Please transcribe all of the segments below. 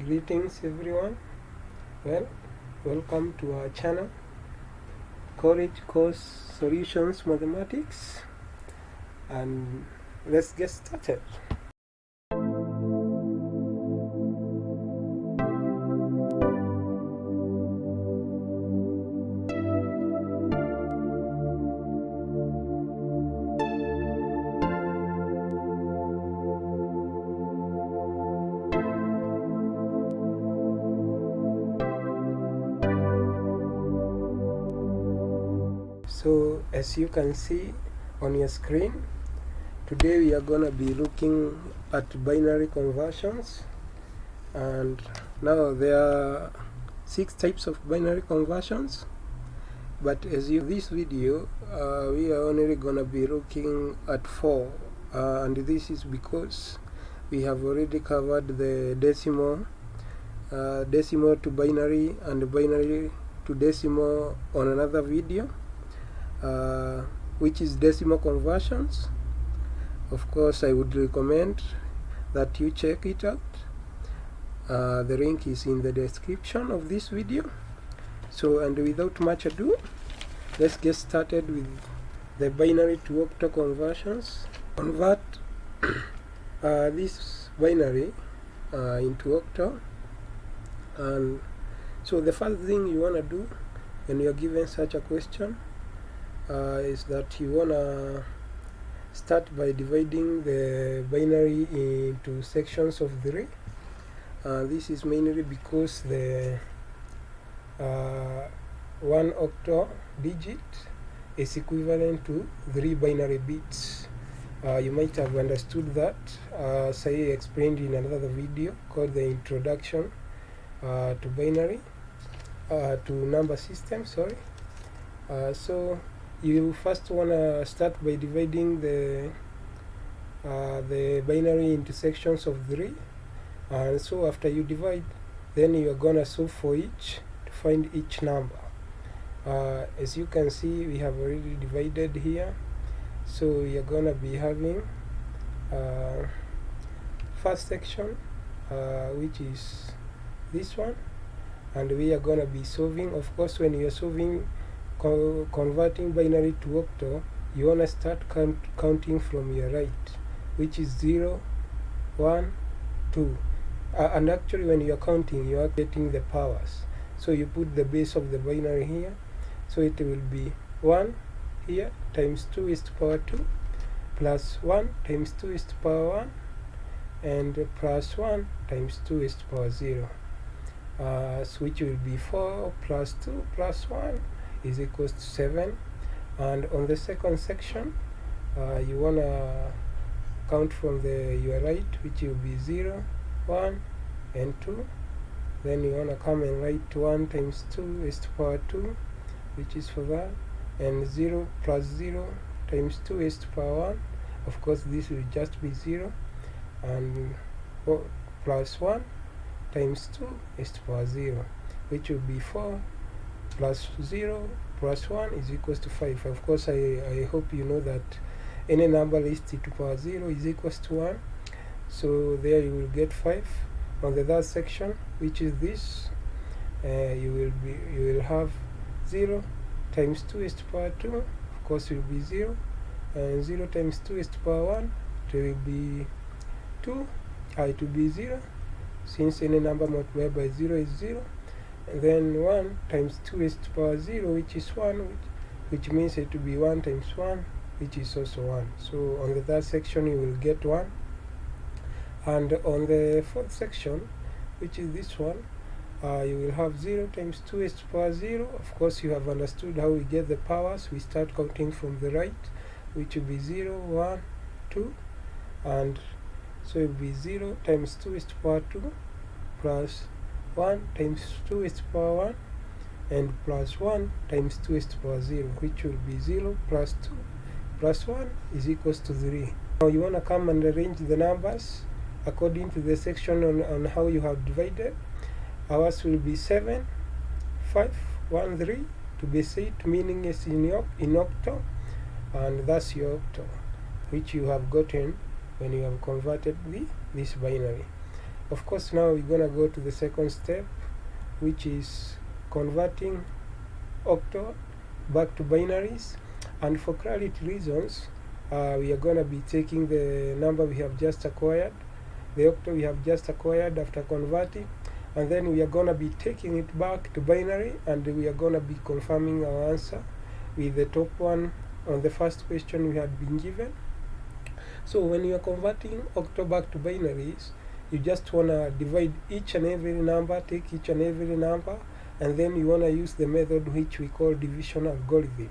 Greetings everyone. Well, welcome to our channel, College Course Solutions Mathematics, and let's get started. So as you can see on your screen, today we are gonna be looking at binary conversions, and now there are 6 types of binary conversions, but as you this video we are only gonna be looking at 4, and this is because we have already covered the decimal to binary and binary to decimal on another video, which is decimal conversions. Of course, I would recommend that you check it out. The link is in the description of this video. So, and without much ado, let's get started with the binary to octa conversions. Convert this binary into octa, and so the first thing you want to do when you are given such a question is that you want to start by dividing the binary into sections of 3. This is mainly because the 1 octa digit is equivalent to 3 binary bits. You might have understood that, as I explained in another video called the Introduction to Binary, to Number System, sorry. So you first want to start by dividing the binary into sections of 3, and so after you divide, then you are gonna solve for each to find each number. As you can see, we have already divided here, so we are gonna be having first section, which is this one, and we are gonna be solving. Of course, when you are solving converting binary to octa, you want to start counting from your right, which is 0, 1, 2. And actually when you are counting, you are getting the powers. So you put the base of the binary here, so it will be 1 here times 2 is to power 2 plus 1 times 2 is to power 1 and plus 1 times 2 is to power 0, so which will be 4 plus 2 plus 1 is equals to 7. And on the second section, you want to count from your right, which will be 0, 1 and 2. Then you want to come and write 1 times 2 is to power 2, which is for that, and 0 plus 0 times 2 is to power 1. Of course, this will just be 0, and plus 1 times 2 is to power 0, which will be 4 plus 0 plus 1 is equals to 5. Of course, I hope you know that any number raised to power 0 is equals to 1. So there you will get 5. On the third section, which is this, you will have 0 times 2 is to power 2. Of course, it will be 0, and 0 times 2 is to power 1. It will be 2. It will be 0, since any number multiplied by 0 is 0. And then 1 times 2 is to power 0, which is 1, which means it will be 1 times 1, which is also 1. So on the third section, you will get 1. And on the fourth section, which is this one, you will have 0 times 2 is to power 0. Of course, you have understood how we get the powers. We start counting from the right, which will be 0, 1, 2. And so it will be 0 times 2 is to power 2 plus 1 times 2 is to power 1 and plus 1 times 2 is to power 0, which will be 0 plus 2 plus 1 is equals to 3. Now you want to come and arrange the numbers according to the section on how you have divided. Ours will be 7, 5, 1, 3 to be set, meaning is in octa, and that's your octa, which you have gotten when you have converted this binary. of course now we're gonna go to the second step, which is converting octa back to binaries. And for clarity reasons, we are going to be taking the number we have just acquired, the octa we have just acquired after converting, and then we are going to be taking it back to binary, and we are going to be confirming our answer with the top one on the first question we had been given. So when you are converting octa back to binaries, you just want to divide each and every number, take each and every number, and then you want to use the method which we call division algorithm.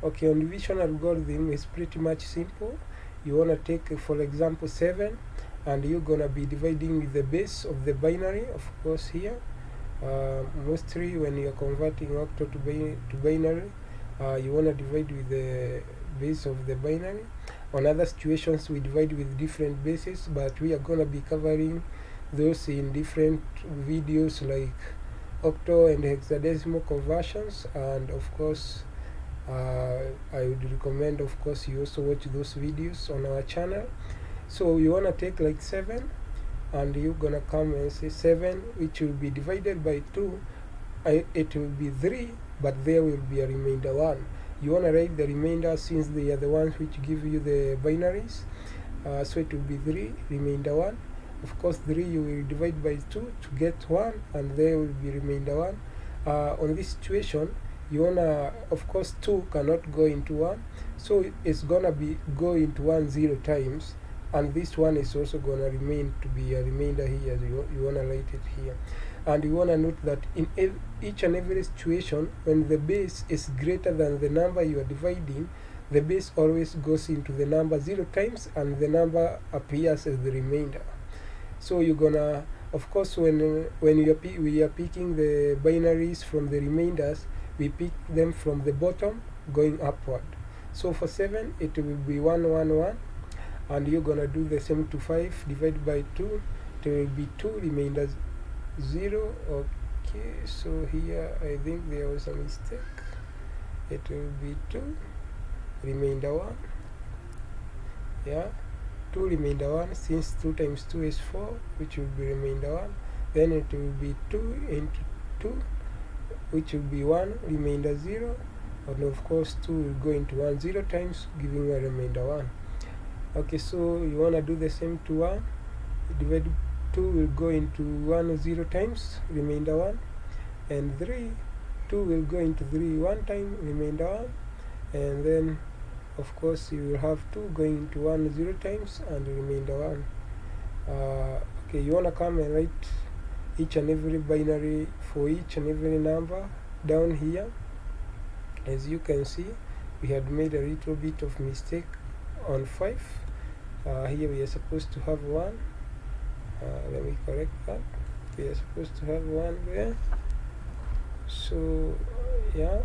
Okay, on division algorithm is pretty much simple. You want to take, for example, 7, and you're going to be dividing with the base of the binary, of course here. Mostly when you're converting octa to binary, you want to divide with the base of the binary. On other situations we divide with different bases, but we are going to be covering those in different videos like octa and hexadecimal conversions. And of course I would recommend, of course, you also watch those videos on our channel. So you want to take like 7, and you're going to come and say 7, which will be divided by 2. It will be 3, but there will be a remainder 1. You want to write the remainder since they are the ones which give you the binaries. So it will be 3, remainder 1. Of course 3 you will divide by 2 to get 1, and there will be remainder 1. On this situation, you wanna, of course 2 cannot go into 1, so it's gonna be go into 1 0 times, and this one is also gonna remain to be a remainder here. You wanna write it here. And you wanna note that in each and every situation, when the base is greater than the number you are dividing, the base always goes into the number 0 times, and the number appears as the remainder. So you're gonna, of course, when we are picking the binaries from the remainders, we pick them from the bottom going upward. So for 7 it will be 1 1 1, and you're gonna do the same to 5, divide by 2, it will be 2, remainder 0. Okay, so here I think there was a mistake. It will be 2, remainder 1. Yeah, 2 remainder 1, since 2 times 2 is 4, which will be remainder 1. Then it will be 2 into 2, which will be 1, remainder 0, and of course 2 will go into 1 0 times, giving a remainder 1. Okay, so you want to do the same to 1, divide 2 will go into 1 0 times, remainder 1, and 3, 2 will go into 3 1 time, remainder 1, and then of course you will have 2 going into 1 0 times and remainder 1. Okay, you want to come and write each and every binary for each and every number down here. As you can see, we had made a little bit of mistake on 5. Here we are supposed to have 1. Let me correct that. We are supposed to have 1 there. So yeah,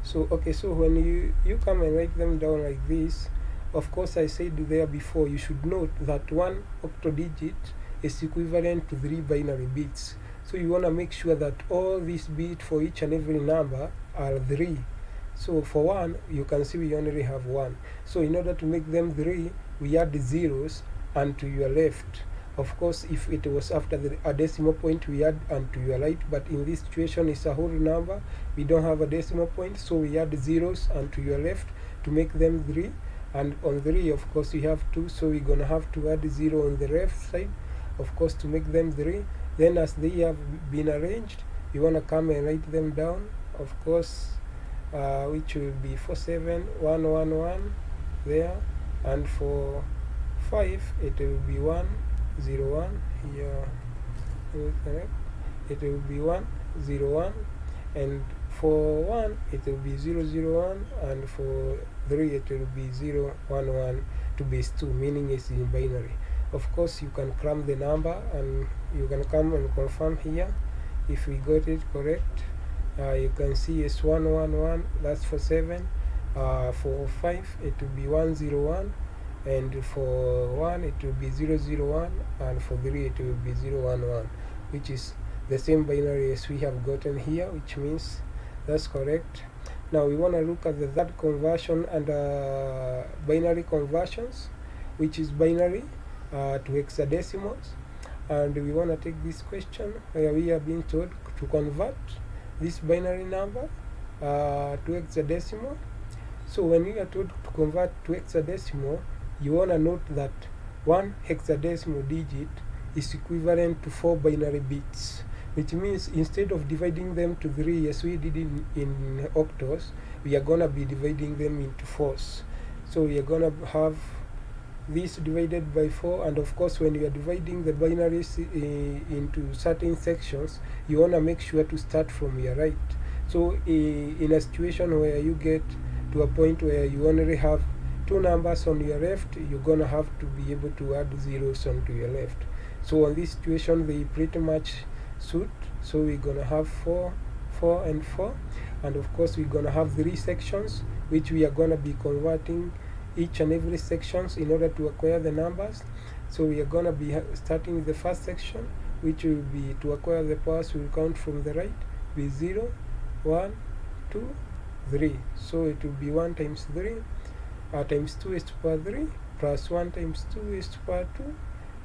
so okay, so when you come and write them down like this, of course I said there before, you should note that 1 octodigit is equivalent to 3 binary bits. So you want to make sure that all these bits for each and every number are 3. So for 1, you can see we only have 1. So in order to make them 3, we add the zeros and to your left. Of course, if it was after a decimal point, we add and to your right, but in this situation it's a whole number, we don't have a decimal point, so we add the zeros and to your left to make them 3. And on 3, of course, we have 2, so we're gonna have to add 0 on the left side, of course, to make them 3. Then as they have been arranged, you want to come and write them down, of course, which will be for 7 1 1 1 there, and for 5 it will be 1 0 1 here. It will be 1 0 1, and for 1 it will be 0 0 1, and for 3 it will be 0 1 1 to base 2, meaning it's in binary. Of course, you can cram the number and you can come and confirm here if we got it correct. You can see it's 1 1 1, that's for 7. For 5 it will be 1 0 1, and for 1 it will be 0 0 1, and for 3 it will be 0 1 1, which is the same binary as we have gotten here, which means that's correct. Now we want to look at the third conversion and binary conversions, which is binary to hexadecimals. and we want to take this question where we are being told to convert this binary number to hexadecimal. So when we are told to convert to hexadecimal, you want to note that one hexadecimal digit is equivalent to 4 binary bits, which means instead of dividing them to 3 as we did in octals, we are going to be dividing them into 4s. So we are going to have this divided by 4, and of course when you are dividing the binaries into certain sections, you want to make sure to start from your right. So in a situation where you get to a point where you only have 2 numbers on your left, you're going to have to be able to add zeros onto your left. So on this situation they pretty much suit. So we're going to have 4, 4 and 4, and of course we're going to have 3 sections which we are going to be converting each and every sections in order to acquire the numbers. So we are going to be starting with the first section, which will be to acquire the powers. We'll count from the right with 0, 1, 2, 3. So it will be 1 times 3 times 2 is to power 3 plus 1 times 2 is to power 2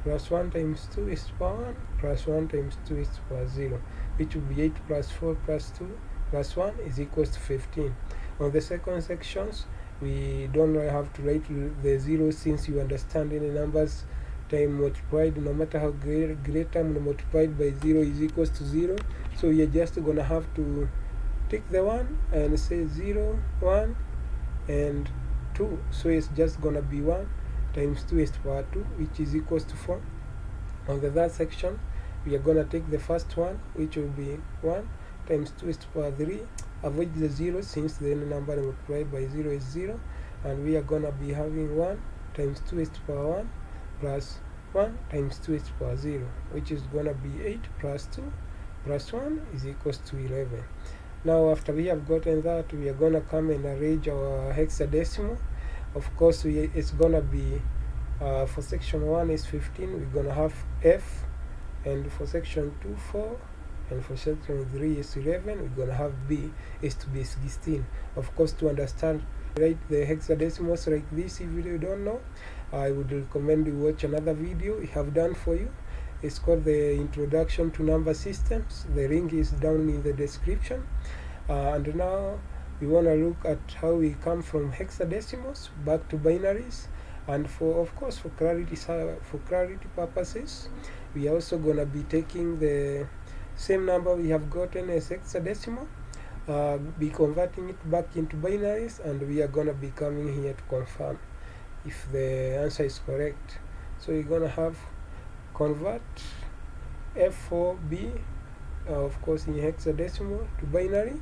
plus 1 times 2 is to power 1 plus 1 times 2 is to power 0, which will be 8 plus 4 plus 2 plus 1 is equals to 15. On the second sections, we don't have to write the 0, since you understand any numbers time multiplied, no matter how great term multiplied by 0 is equals to 0. So you're just going to have to take the 1 and say 0, 1 and 2. So it's just going to be 1 times 2 is to power 2, which is equals to 4. On the third section, we are going to take the first one, which will be 1 times 2 is to power 3. Avoid the 0 since the number multiplied by 0 is 0, and we are going to be having 1 times 2 is to power 1 plus 1 times 2 is to power 0, which is going to be 8 plus 2 plus 1 is equals to 11. Now after we have gotten that, we are going to come and arrange our hexadecimal. Of course it's going to be for section 1 is 15, we're going to have F, and for section 2 4, and for section 3 is 11, we're going to have B is to be 16. Of course, to understand write the hexadecimals like this, if you don't know, I would recommend you watch another video we have done for you. It's called the Introduction to Number Systems. The link is down in the description. And now we want to look at how we come from hexadecimals back to binaries. And of course for clarity purposes, we are also going to be taking the same number we have gotten as hexadecimal, be converting it back into binaries, and we are going to be coming here to confirm if the answer is correct. So we're going to have convert F4B, of course in hexadecimal, to binary.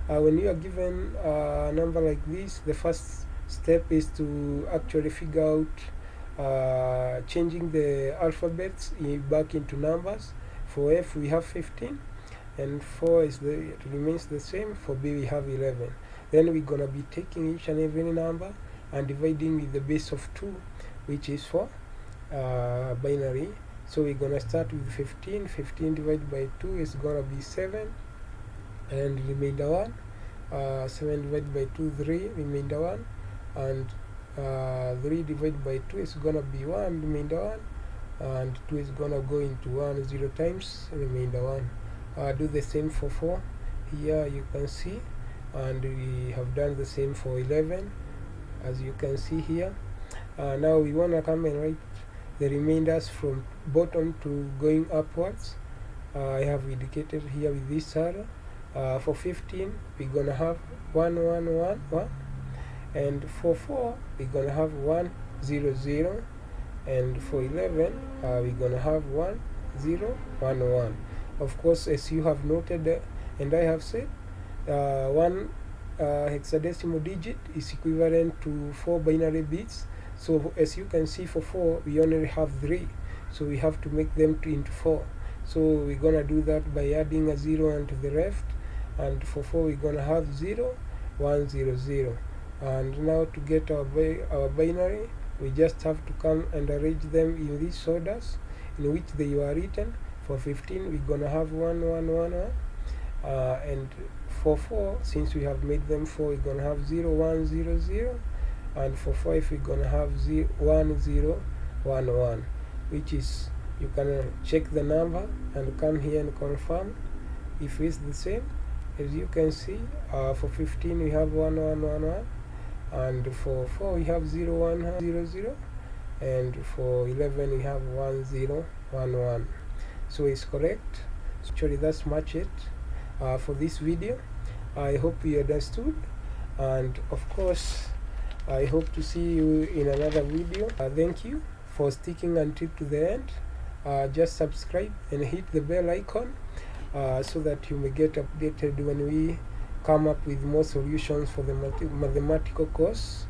When you are given a number like this, the first step is to actually figure out changing the alphabets back into numbers. For F we have 15, and 4 it remains the same. For B we have 11. Then we're going to be taking each and every number and dividing with the base of 2, which is for binary. So we're going to start with 15. 15 divided by 2 is going to be 7, and remainder 1. 7 divided by 2, 3, remainder 1, and 3 divided by 2 is going to be 1, remainder 1. And 2 is gonna go into 1 0 times, remainder 1. Do the same for 4. Here you can see, and we have done the same for 11, as you can see here. Now we want to come and write the remainders from bottom to going upwards. I have indicated here with this arrow. For 15 we're gonna have 1 1 1 1, and for 4 we're gonna have 1 0 0, and for 11 we're gonna have 1 0 1 1. Of course, as you have noted and I have said, one hexadecimal digit is equivalent to 4 binary bits. So as you can see, for 4 we only have 3, so we have to make them into 4. So we're gonna do that by adding a 0 onto the left, and for 4 we're gonna have 0 1 0 0. And now to get our binary, we just have to come and arrange them in these orders in which they were written. For 15 we're gonna have 1 1 1 1, and for 4, since we have made them 4, we're gonna have 0 1 0 0, and for 5 we're gonna have 1 0 1 1, which is you can check the number and come here and confirm if it's the same. As you can see, for 15 we have 1111, and for 4 we have 0100, and for 11 we have 1011. So it's correct. So actually that's much it for this video. I hope you understood, and of course I hope to see you in another video. Thank you for sticking until to the end. Just subscribe and hit the bell icon so that you may get updated when we come up with more solutions for the mathematical course.